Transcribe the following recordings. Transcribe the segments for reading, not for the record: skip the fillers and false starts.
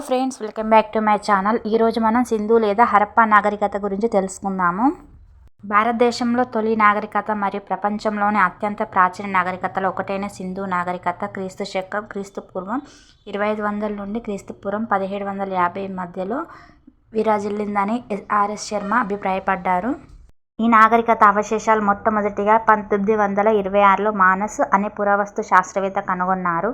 Friends, welcome back to my channel. ఈరోజు మనం సింధు లేదా హరప్పా నాగరికత గురించి తెలుసుకుందాము. భారతదేశంలో తొలి నాగరికత మరియు ప్రపంచంలోని అత్యంత ప్రాచీన నాగరికతలో ఒకటైన సింధు నాగరికత క్రీస్తు శకం క్రీస్తుపూర్వం 2500 నుండి క్రీస్తుపూర్వం 1750 మధ్యలో విరాజిల్లిందని ఆర్ఎస్ శర్మ అభిప్రాయపడ్డారు. ఈ నాగరికత అవశేషాలు మొట్టమొదటిగా 1926లో మానస్ అనే పురావస్తు శాస్త్రవేత్త కనుగొన్నారు.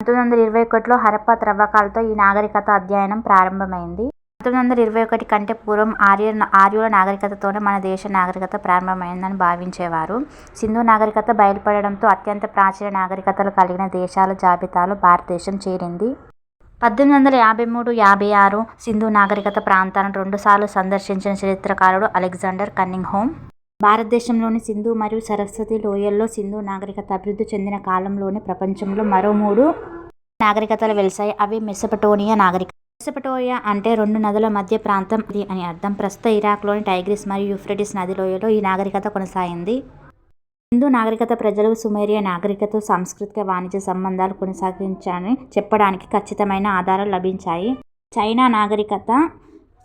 1921లో హరప్పా త్రవ్వకాలతో ఈ నాగరికత అధ్యయనం ప్రారంభమైంది. 1921 కంటే పూర్వం ఆర్యుల నాగరికతతోనే మన దేశ నాగరికత ప్రారంభమైందని భావించేవారు. సింధు నాగరికత బయలుపడడంతో అత్యంత ప్రాచీన నాగరికతలు కలిగిన దేశాల జాబితాలో భారతదేశం చేరింది. 1853-56 సింధు నాగరికత ప్రాంతాలను 2 సార్లు సందర్శించిన చరిత్రకారుడు అలెగ్జాండర్ కన్నింగ్హామ్ భారతదేశంలోని సింధు మరియు సరస్వతి లోయల్లో సింధు నాగరికత అభివృద్ధి చెందిన కాలంలోనే ప్రపంచంలో మరో 3 నాగరికతలు వెలిశాయి. అవి మెసొపటోమియా నాగరికత. మెసొపటోమియా అంటే 2 నదుల మధ్య ప్రాంతం అని అర్థం. ప్రస్తుత ఇరాక్లోని టైగ్రిస్ మరియు యూఫ్రటీస్ నది లోయలో ఈ నాగరికత కొనసాగింది. సింధు నాగరికత ప్రజలు సుమేరియా నాగరికతతో సాంస్కృతిక వాణిజ్య సంబంధాలు కొనసాగించారని చెప్పడానికి ఖచ్చితమైన ఆధారాలు లభించాయి. చైనా నాగరికత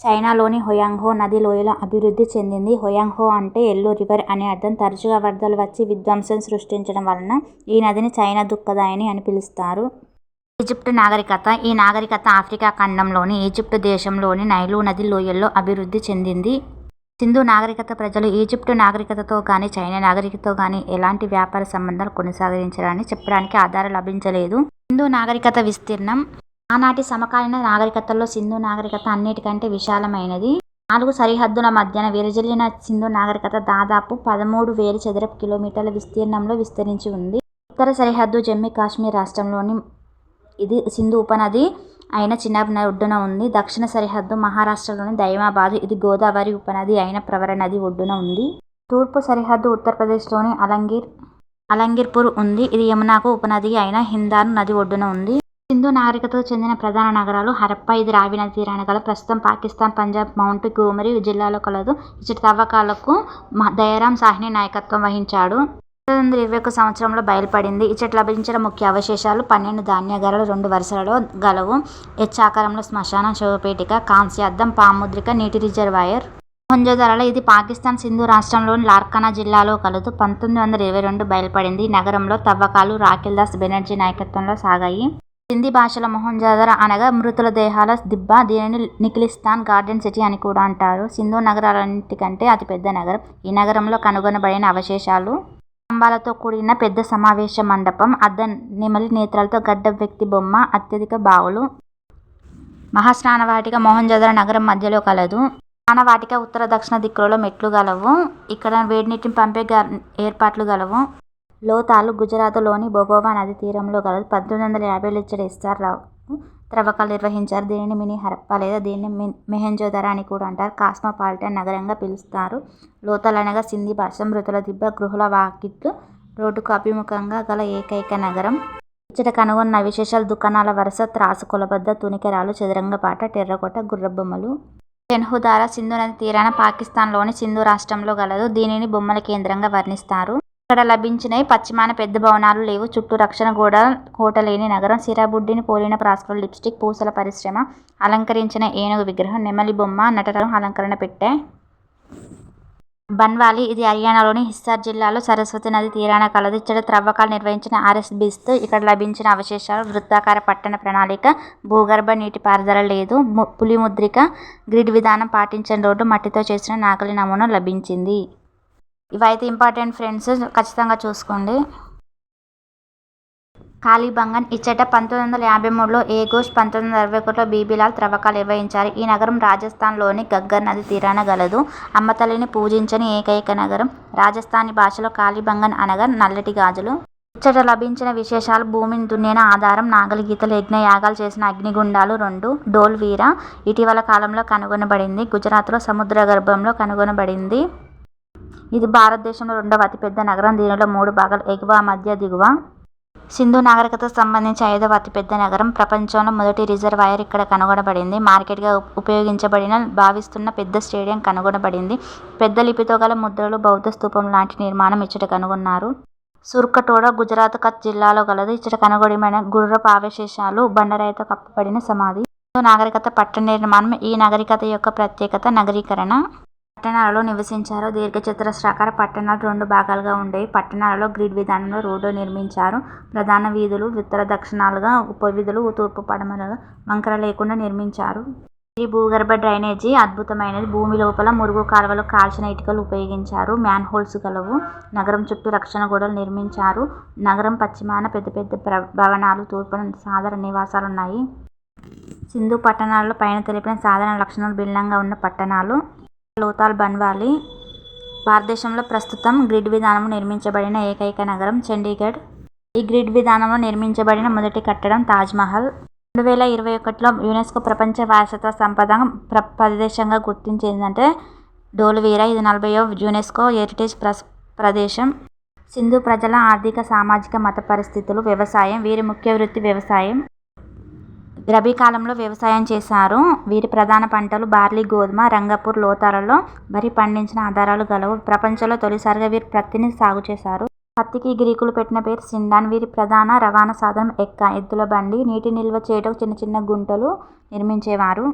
చైనాలోని హోయాంగ్హో నది లోయలో అభివృద్ధి చెందింది. హోయాంగ్హో అంటే ఎల్లో రివర్ అనే అర్థం. తరచుగా వరదలు వచ్చి విధ్వంసం సృష్టించడం వలన ఈ నదిని చైనా దుఃఖదాయిని అని పిలుస్తారు. ఈజిప్ట్ నాగరికత. ఈ నాగరికత ఆఫ్రికా ఖండంలోని ఈజిప్ట్ దేశంలోని నైలు నది లోయల్లో అభివృద్ధి చెందింది. సింధు నాగరికత ప్రజలు ఈజిప్టు నాగరికతతో కానీ చైనా నాగరికతతో కానీ ఎలాంటి వ్యాపార సంబంధాలు కొనసాగించారని చెప్పడానికి ఆధారాలు లభించలేదు. సింధు నాగరికత విస్తీర్ణం. ఆనాటి సమకాలీన నాగరికతల్లో సింధు నాగరికత అన్నిటికంటే విశాలమైనది. 4 సరిహద్దుల మధ్యన విరజిల్లిన సింధు నాగరికత దాదాపు 13,000 చదరపు కిలోమీటర్ల విస్తీర్ణంలో విస్తరించి ఉంది. ఉత్తర సరిహద్దు జమ్మూ కాశ్మీర్ రాష్ట్రంలోని ఇది సింధు ఉపనది అయిన చినాబ్ ఒడ్డున ఉంది. దక్షిణ సరిహద్దు మహారాష్ట్రలోని దైమాబాద్, ఇది గోదావరి ఉపనది అయిన ప్రవర నది ఒడ్డున ఉంది. తూర్పు సరిహద్దు ఉత్తరప్రదేశ్లోని అలంగీర్పూర్ ఉంది, ఇది యమునాకు ఉపనది అయిన హిందాన్ నది ఒడ్డున ఉంది. సింధు నాగరికతకు చెందిన ప్రధాన నగరాలు హరప్పా, ఇది రావి నది తీరాన కలదు. ప్రస్తుతం పాకిస్తాన్ పంజాబ్ మౌంట్ గోమరి జిల్లాలో కలదు. ఇచ్చటి తవ్వకాలకు దయారాం సాహ్ని నాయకత్వం వహించాడు. 1921 సంవత్సరంలో బయలుపడింది. ఇచ్చటి లభించిన ముఖ్య అవశేషాలు 12 ధాన్యాగారాలు 2 వరుసలలో గలవు. హెచ్ ఆకారంలో శ్మశానం, శవపేటిక, కాంస్యాద్దం, పాముద్రిక, నీటి రిజర్వాయర్. మొహంజోదరో, ఇది పాకిస్తాన్ సింధు రాష్ట్రంలోని లార్కానా జిల్లాలో కలదు. 1922 బయలుపడింది. ఈ నగరంలో తవ్వకాలు రాఖిల్ దాస్ బెనర్జీ నాయకత్వంలో సాగాయి. సింధీ భాషలో మొహంజోదరో అనగా మృతుల దేహాల దిబ్బ. దీనిని నిఖిలిస్తాన్ గార్డెన్ సిటీ అని కూడా అంటారు. సింధు నగరాలన్నిటికంటే అతిపెద్ద నగరం. ఈ నగరంలో కనుగొనబడిన అవశేషాలు స్తంభాలతో కూడిన పెద్ద సమావేశ మండపం, నెమలి నేత్రాలతో గడ్డ వ్యక్తి బొమ్మ, అత్యధిక బావులు. మహాస్నానవాటిక మొహంజోదరో నగరం మధ్యలో కలదు. స్నానవాటిక ఉత్తర దక్షిణ దిక్కులలో మెట్లు గలవు. ఇక్కడ వేడినీటిని పంపే ఏర్పాట్లు గలవు. లోతాలు గుజరాత్లోని బొగోవా నది తీరంలో గలదు. 1950లో ఇచ్చటి ఎస్ఆర్ రావు త్రవ్వకాలు నిర్వహించారు. దీనిని మినీ హరప్పా లేదా దీనిని మొహంజోదరో అని కూడా అంటారు. కాస్మోపాలిటన్ నగరంగా పిలుస్తారు. లోతాలు అనగా సింధీ భాష మృతుల దిబ్బ, గృహల వాకిట్లు, రోడ్డుకు అభిముఖంగా గల ఏకైక నగరం. ఇచ్చట కనుగొన్న విశేషాలు దుకాణాల వరుస, త్రాసు, కొలబద్ద, తునికెరాలు, చదరంగపాట, టెర్రకోట, గుర్రబొమ్మలు. సెన్హుదారా సింధు నది తీరాన పాకిస్తాన్లోని సింధు రాష్ట్రంలో గలదు. దీనిని బొమ్మల కేంద్రంగా వర్ణిస్తారు. ఇక్కడ లభించినవి పశ్చిమాన పెద్ద భవనాలు లేవు. చుట్టూ రక్షణ కోట లేని నగరం. సిరాబుడ్డిని పోలిన ప్రాస్కల్ లిప్స్టిక్, పూసల పరిశ్రమ, అలంకరించిన ఏనుగు విగ్రహం, నెమలి బొమ్మ, నటరాజు అలంకరణ పెట్టె. బన్వాలి, ఇది హర్యానాలోని హిస్సార్ జిల్లాలో సరస్వతి నది తీరాన కలదు. ఇక్కడ త్రవ్వకాలు నిర్వహించిన ఆర్ఎస్ బిస్త్. ఇక్కడ లభించిన అవశేషాలు వృత్తాకార పట్టణ ప్రణాళిక, భూగర్భ నీటిపారుదల లేదు, పులిముద్రిక, గ్రిడ్ విధానం పాటించిన రోడ్డు, మట్టితో చేసిన నాగలి నమూనా లభించింది. ఇవైతే ఇంపార్టెంట్ ఫ్రెండ్స్, ఖచ్చితంగా చూసుకోండి. కాళీబంగన్. ఇచ్చట 1953లో ఏ ఘోష్, 1961లో బీబీలాల్ త్రవ్వకాలు నిర్వహించారు. ఈ నగరం రాజస్థాన్లోని గగ్గర్ నది తీరాన గలదు. అమ్మతల్లిని పూజించని ఏకైక నగరం. రాజస్థానీ భాషలో కాళీబంగన్ అనగా నల్లటి గాజులు. ఇచ్చట లభించిన విశేషాలు భూమిని దున్నిన ఆధారం, నాగలి గీతలు, యజ్ఞ యాగాలు చేసిన అగ్నిగుండాలు 2, డోల్ వీరా ఇటీవల కాలంలో కనుగొనబడింది. గుజరాత్లో సముద్ర గర్భంలో కనుగొనబడింది. ఇది భారతదేశంలో 2వ అతిపెద్ద నగరం. దీనిలో 3 భాగాలు, ఎగువ, మధ్య, దిగువ. సింధు నాగరికతకు సంబంధించి 5వ అతిపెద్ద నగరం. ప్రపంచంలో మొదటి రిజర్వాయర్ ఇక్కడ కనుగొనబడింది. మార్కెట్గా ఉపయోగించబడిన భావిస్తున్న పెద్ద స్టేడియం కనుగొనబడింది. పెద్ద లిపితో గల ముద్రలు, బౌద్ధ స్తూపం లాంటి నిర్మాణం ఇచ్చట కనుగొన్నారు. సుర్కటోడా గుజరాత్ కచ్ జిల్లాలో గలదు. ఇచ్చట కనుగొనబడిన గుర్రపు అవశేషాలు, బండరాయితో కప్పబడిన సమాధి. నాగరికత పట్టణ నిర్మాణం. ఈ నాగరికత యొక్క ప్రత్యేకత నగరీకరణ. పట్టణాలలో నివసించారు. దీర్ఘచతురస్రాకార పట్టణాలు 2 భాగాలుగా ఉండేవి. పట్టణాలలో గ్రిడ్ విధానంలో రోడ్డు నిర్మించారు. ప్రధాన వీధులు ఉత్తర దక్షిణాలుగా, ఉపవీధులు తూర్పు పడమరలుగా వంకర లేకుండా నిర్మించారు. ఈ భూగర్భ డ్రైనేజీ అద్భుతమైనది. భూమి లోపల మురుగు కాలువలు, కాల్చిన ఇటుకలు ఉపయోగించారు. మ్యాన్ హోల్స్ గలవు. నగరం చుట్టూ రక్షణ గోడలు నిర్మించారు. నగరం పశ్చిమాన పెద్ద పెద్ద భవనాలు, తూర్పున సాధారణ నివాసాలున్నాయి. సింధు పట్టణాలలో పైన తెలిపిన సాధారణ లక్షణాలు భిన్నంగా ఉన్న పట్టణాలు. లోథాల్ బన్వాలి. భారతదేశంలో ప్రస్తుతం గ్రిడ్ విధానంలో నిర్మించబడిన ఏకైక నగరం చండీగఢ్. ఈ గ్రిడ్ విధానంలో నిర్మించబడిన మొదటి కట్టడం తాజ్మహల్. 2021లో యునెస్కో ప్రపంచ వారసత్వ సంపద ప్రదేశంగా గుర్తించిందంటే ధోలవీరా. ఇది 40వ యునెస్కో హెరిటేజ్ ప్రదేశం. సింధు ప్రజల ఆర్థిక, సామాజిక, మత పరిస్థితులు. వ్యవసాయం. వీరి ముఖ్య వృత్తి వ్యవసాయం. రబీ కాలంలో వ్యవసాయం చేశారు. వీరి ప్రధాన పంటలు బార్లీ, గోధుమ. రంగపూర్, లోథాలలో వరి పండించిన ఆధారాలు గలవు. ప్రపంచంలో తొలిసారిగా వీరు పత్తిని సాగు చేశారు. పత్తికి గ్రీకులు పెట్టిన పేరు సిండాన్. వీరి ప్రధాన రవాణా సాధనం ఎద్దుల బండి. నీటి నిల్వ చేయటకు చిన్న చిన్న గుంటలు నిర్మించేవారు.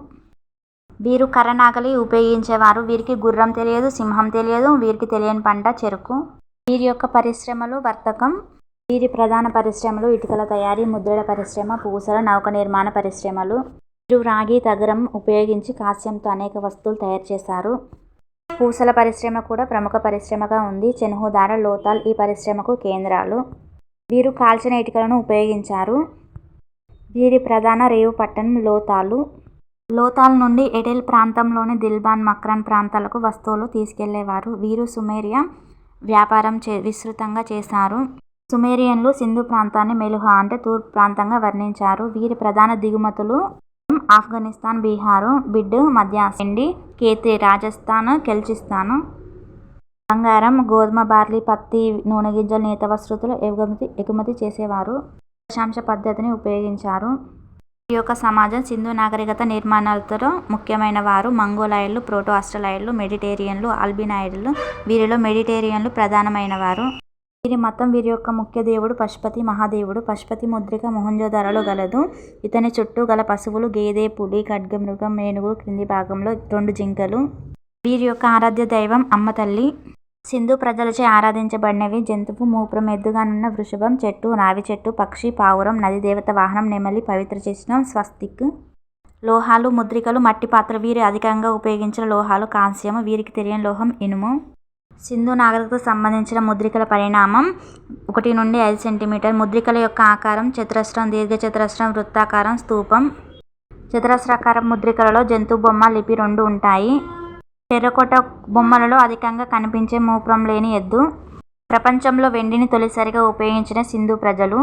వీరు కర్రనాగలి ఉపయోగించేవారు. వీరికి గుర్రం తెలియదు, సింహం తెలియదు. వీరికి తెలియని పంట చెరుకు. వీరి యొక్క పరిశ్రమలు. వర్తకం. వీరి ప్రధాన పరిశ్రమలు ఇటుకల తయారీ, ముద్రణ పరిశ్రమ, పూసల, నౌక నిర్మాణ పరిశ్రమలు. వీరు రాగి, తగరం ఉపయోగించి కాంస్యంతో అనేక వస్తువులు తయారు చేశారు. పూసల పరిశ్రమ కూడా ప్రముఖ పరిశ్రమగా ఉంది. చెన్హుదార, లోథాల్ ఈ పరిశ్రమకు కేంద్రాలు. వీరు కాల్చిన ఇటుకలను ఉపయోగించారు. వీరి ప్రధాన రేవు పట్టణం లోథాలు. లోథాల్ నుండి ఎటెల్ ప్రాంతంలోని దిల్బాన్, మక్రాన్ ప్రాంతాలకు వస్తువులు తీసుకెళ్లేవారు. వీరు సుమేరియా వ్యాపారం విస్తృతంగా చేశారు. సుమేరియన్లు సింధు ప్రాంతాన్ని మెలుహా అంటే తూర్పు ప్రాంతంగా వర్ణించారు. వీరి ప్రధాన దిగుమతులు ఆఫ్ఘనిస్తాన్, బీహారు, బిడ్, మధ్య వెండి, కేతి, రాజస్థాన్, కెల్చిస్తాన్. బంగారం, గోధుమ, బార్లీ, పత్తి, నూనె గింజలు, నేత వస్తువులు ఎగుమతి చేసేవారు. దశాంశ పద్ధతిని ఉపయోగించారు. ఈ యొక్క సమాజం సింధు నాగరికత నిర్మాణాలతో ముఖ్యమైన వారు మంగోలాయిడ్లు, ప్రోటో ఆస్ట్రలాయిడ్లు, మెడిటేరియన్లు, అల్బినాయిడ్లు. వీరిలో మెడిటేరియన్లు ప్రధానమైన వారు. వీరి మతం. వీరి యొక్క ముఖ్య దేవుడు పశుపతి మహాదేవుడు. పశుపతి ముద్రిక మొహంజోదారోలో గలదు. ఇతని చుట్టూ గల పశువులు గేదె, పులి, ఖడ్గమృగం, ఏనుగు, క్రింది భాగంలో 2 జింకలు. వీరి యొక్క ఆరాధ్య దైవం అమ్మ తల్లి. సింధు ప్రజలచే ఆరాధించబడినవి జంతువు మూపురం, ఎద్దుగానున్న వృషభం, చెట్టు, రావి చెట్టు, పక్షి, పావురం, నది దేవత వాహనం, నెమలి, పవిత్ర చిహ్నం, స్వస్తిక్. లోహాలు, ముద్రికలు, మట్టి పాత్రలు. వీరు అధికంగా ఉపయోగించిన లోహాలు కాంస్యము. వీరికి తెలియని లోహం ఇనుము. సింధు నాగరికతకు సంబంధించిన ముద్రికల పరిమాణం 1 నుండి 5 సెంటీమీటర్. ముద్రికల యొక్క ఆకారం చతురస్రం, దీర్ఘచతురస్రం, వృత్తాకారం, స్తూపం. చతురస్రాకార ముద్రికలలో జంతు బొమ్మ, లిపి 2 ఉంటాయి. టెర్రకోట బొమ్మలలో అధికంగా కనిపించే మూపురం లేని ఎద్దు. ప్రపంచంలో వెండిని తొలిసారిగా ఉపయోగించిన సింధు ప్రజలు.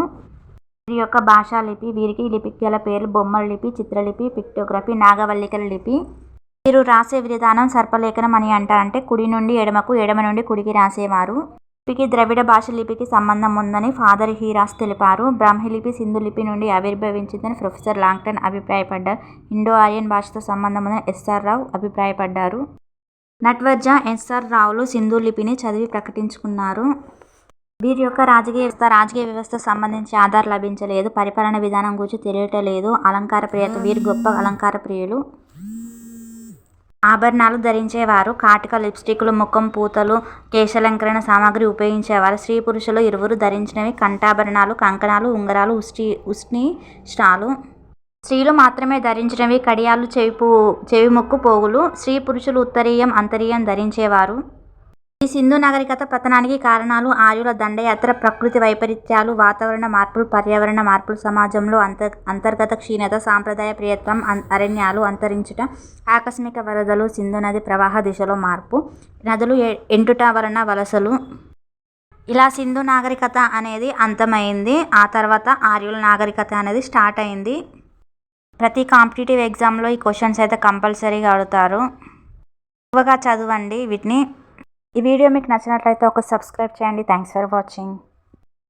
వీరి యొక్క భాషా లిపి. వీరికి లిపికి గల పేర్లు బొమ్మల లిపి, చిత్రలిపి, పిక్టోగ్రఫీ, నాగవల్లికల లిపి. వీరు రాసే విధానం సర్పలేఖనం అని అంటారు. అంటే కుడి నుండి ఎడమకు, ఎడమ నుండి కుడికి రాసేవారు. లిపికి ద్రవిడ భాష లిపికి సంబంధం ఉందని ఫాదర్ హీరాస్ తెలిపారు. బ్రాహ్మీ లిపి సింధు లిపి నుండి ఆవిర్భవించిందని ప్రొఫెసర్ లాంగ్టన్ అభిప్రాయపడ్డారు. ఇండో ఆర్యన్ భాషతో సంబంధం ఉందని ఎస్ఆర్ రావు అభిప్రాయపడ్డారు. నట్వర్జ, ఎస్ఆర్ రావులు సింధు లిపిని చదివి ప్రకటించుకున్నారు. వీరి యొక్క రాజకీయ వ్యవస్థ సంబంధించి ఆధారం లభించలేదు. పరిపాలన విధానం గురించి తెలియటలేదు. అలంకార ప్రియత. వీరు గొప్ప అలంకార ప్రియులు. ఆభరణాలు ధరించేవారు. కాటిక, లిప్స్టిక్లు, ముఖం పూతలు, కేశాలంకరణ సామాగ్రి ఉపయోగించేవారు. స్త్రీ పురుషులు ఇరువురు ధరించినవి కంఠాభరణాలు, కంకణాలు, ఉంగరాలు, ఉష్ణిష్టాలు. స్త్రీలు మాత్రమే ధరించినవి కడియాలు, చెవి ముక్కు పోగులు. స్త్రీ పురుషులు ఉత్తరీయం, అంతరీయం ధరించేవారు. ఈ సింధు నాగరికత పతనానికి కారణాలు ఆర్యుల దండయాత్ర, ప్రకృతి వైపరీత్యాలు, వాతావరణ మార్పులు, పర్యావరణ మార్పులు, సమాజంలో అంతర్గత క్షీణత, సాంప్రదాయ ప్రియత్వం, అరణ్యాలు అంతరించుట, ఆకస్మిక వరదలు, సింధు నది ప్రవాహ దిశలో మార్పు, నదులు ఎంటుట వలన వలసలు. ఇలా సింధు నాగరికత అనేది అంతమైంది. ఆ తర్వాత ఆర్యుల నాగరికత అనేది స్టార్ట్ అయింది. ప్రతి కాంపిటేటివ్ ఎగ్జామ్లో ఈ క్వశ్చన్స్ అయితే కంపల్సరీగా అడుగుతారు. ఎక్కువగా చదవండి వీటిని. ఈ వీడియో మీకు నచ్చినట్లయితే ఒక సబ్స్క్రైబ్ చేయండి. Thanks for watching.